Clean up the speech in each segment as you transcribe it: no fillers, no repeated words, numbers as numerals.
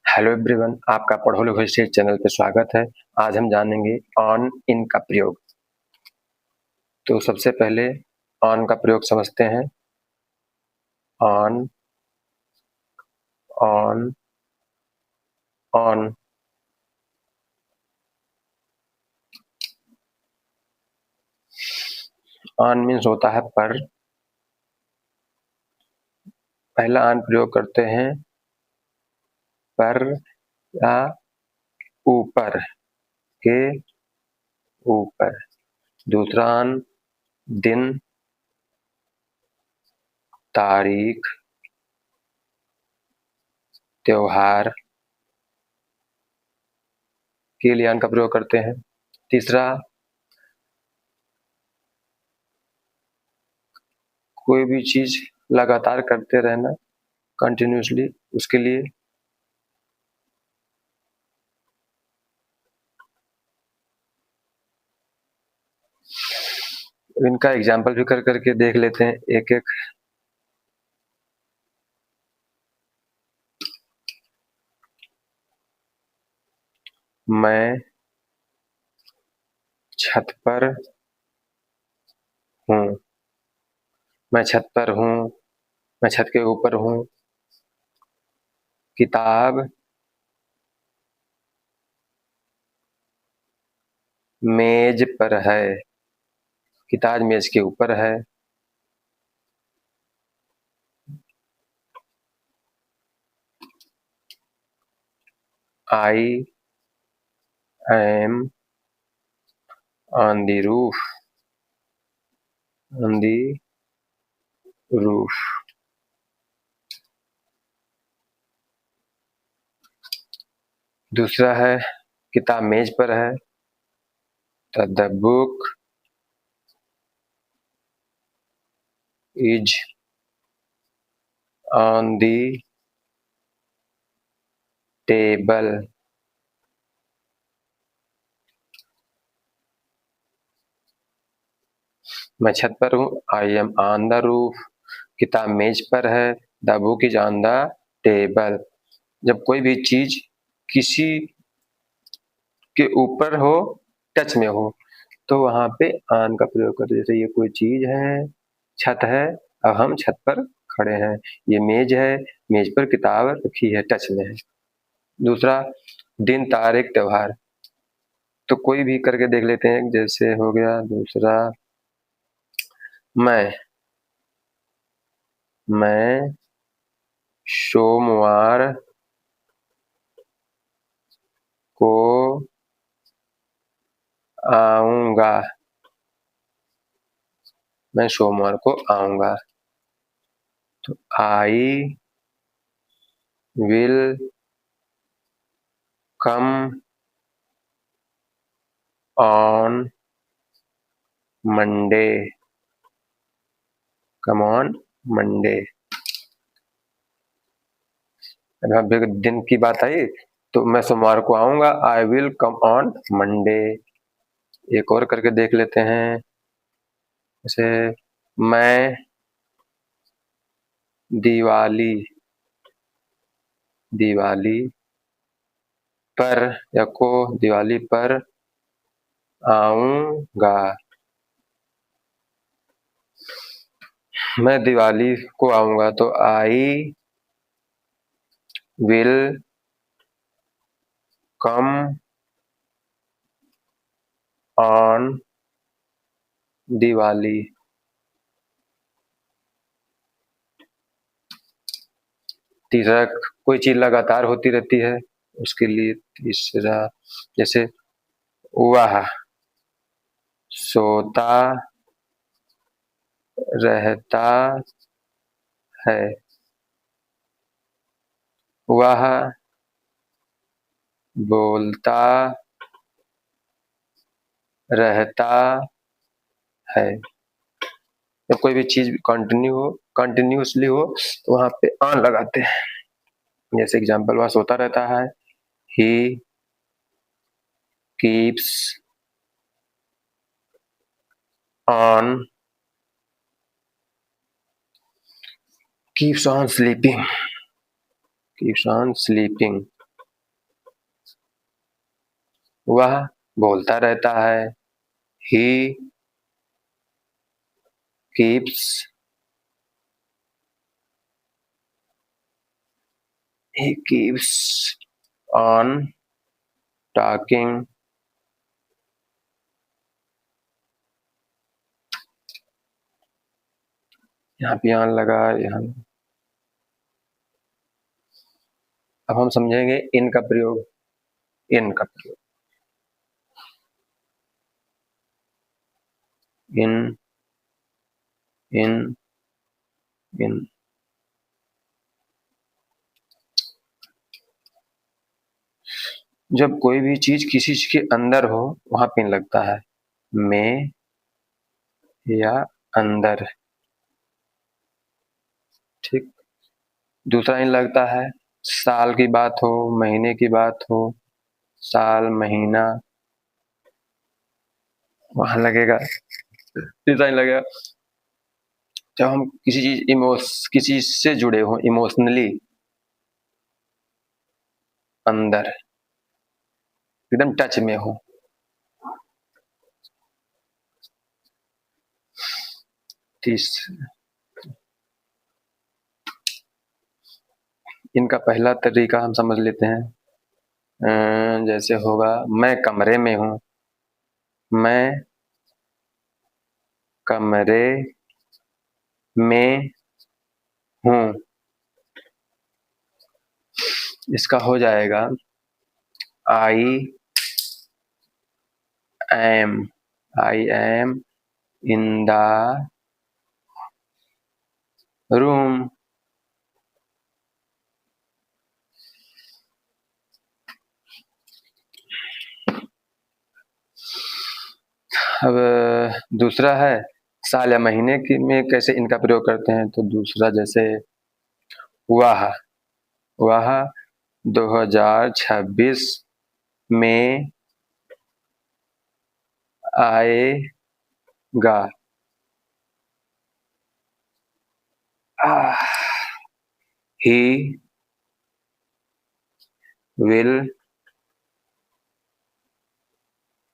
Hello everyone, आपका पढ़ो लिखो हिस्ट्री चैनल पे स्वागत है। आज हम जानेंगे ऑन इन का प्रयोग। तो सबसे पहले ऑन का प्रयोग समझते हैं। On, on, on. On means होता है पर। पहला ऑन प्रयोग करते हैं पर या ऊपर के ऊपर। दूसरा ऑन दिन, तारीख, त्योहार के लिए ऑन का प्रयोग करते हैं। तीसरा, कोई भी चीज लगातार करते रहना, कंटिन्यूसली, उसके लिए। इनका एग्जाम्पल भी कर करके देख लेते हैं एक एक। मैं छत पर हूँ, मैं छत पर हूँ, मैं छत के ऊपर हूँ। किताब मेज पर है, किताब मेज के ऊपर है। I am on the roof, on the roof. दूसरा है किताब मेज पर है, तो the book is on the table. मैं छत पर हूँ, I am on the roof. किताब मेज पर है, the book is on the table. जब कोई भी चीज किसी के ऊपर हो, टच में हो, तो वहां पे ऑन का प्रयोग करते। जैसे ये कोई चीज है, छत है, अब हम छत पर खड़े हैं। ये मेज है, मेज पर किताब रखी है, टच में है। दूसरा, दिन, तारीख, त्योहार। तो कोई भी करके देख लेते हैं। जैसे हो गया दूसरा, मैं सोमवार को आऊंगा, मैं सोमवार को आऊंगा। तो I will come on Monday, come on Monday. अब दिन की बात आई, तो मैं सोमवार को आऊंगा, I will come on Monday. एक और करके देख लेते हैं। जैसे मैं दिवाली, दिवाली पर या को दिवाली पर आऊंगा, मैं दिवाली को आऊंगा। तो I will come on Diwali. तीसरा, कोई चीज लगातार होती रहती है, उसके लिए तीसरा, जैसे वह सोता रहता है, वह बोलता रहता है। जब कोई भी चीज कंटिन्यूसली हो, तो वहां पे ऑन लगाते हैं। जैसे एग्जांपल, वह सोता रहता है, he keeps on, keeps on sleeping, keeps on sleeping. वह बोलता रहता है। He keeps on talking. यहाँ पे ऑन लगा, यहाँ। अब हम समझेंगे इन का प्रयोग। इन का प्रयोग, इन इन इन। जब कोई भी चीज किसी चीज के अंदर हो वहां पिन लगता है। में या अंदर, ठीक। दूसरा इन लगता है साल की बात हो, महीने की बात हो, साल महीना, वहां लगेगा। तीसरा इन लगेगा जब हम किसी चीज से जुड़े हो इमोशनली, अंदर एकदम टच में हो। इनका पहला तरीका हम समझ लेते हैं। जैसे होगा मैं कमरे में हूं। मैं कमरे में हूं, इसका हो जाएगा I am in the room. अब दूसरा है साल या महीने की में कैसे इनका प्रयोग करते हैं। तो दूसरा जैसे वह 2026 में आएगा। He will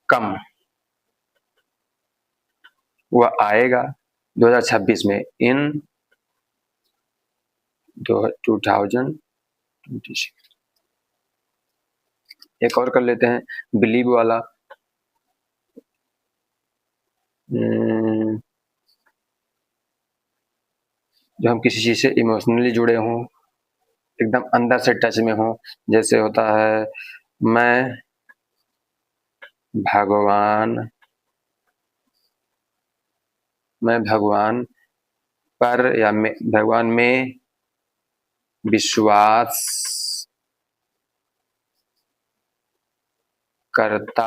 come. वह आएगा 2026 में, इन 2026। एक और कर लेते हैं बिलीव वाला। जो हम किसी चीज से इमोशनली जुड़े हों, एकदम अंदर से टच में हो। जैसे होता है मैं भगवान पर या भगवान में विश्वास करता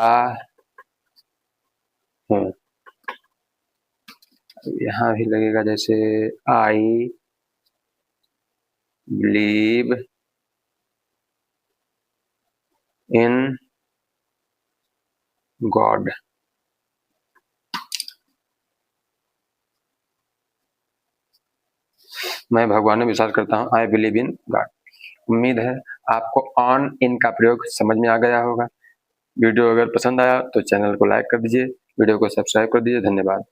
हूँ। यहाँ भी लगेगा जैसे आई बिलीव इन गॉड। मैं भगवान में विश्वास करता हूँ, आई बिलीव इन गॉड। उम्मीद है आपको ऑन इन का प्रयोग समझ में आ गया होगा। वीडियो अगर पसंद आया तो चैनल को लाइक कर दीजिए, वीडियो को सब्सक्राइब कर दीजिए। धन्यवाद।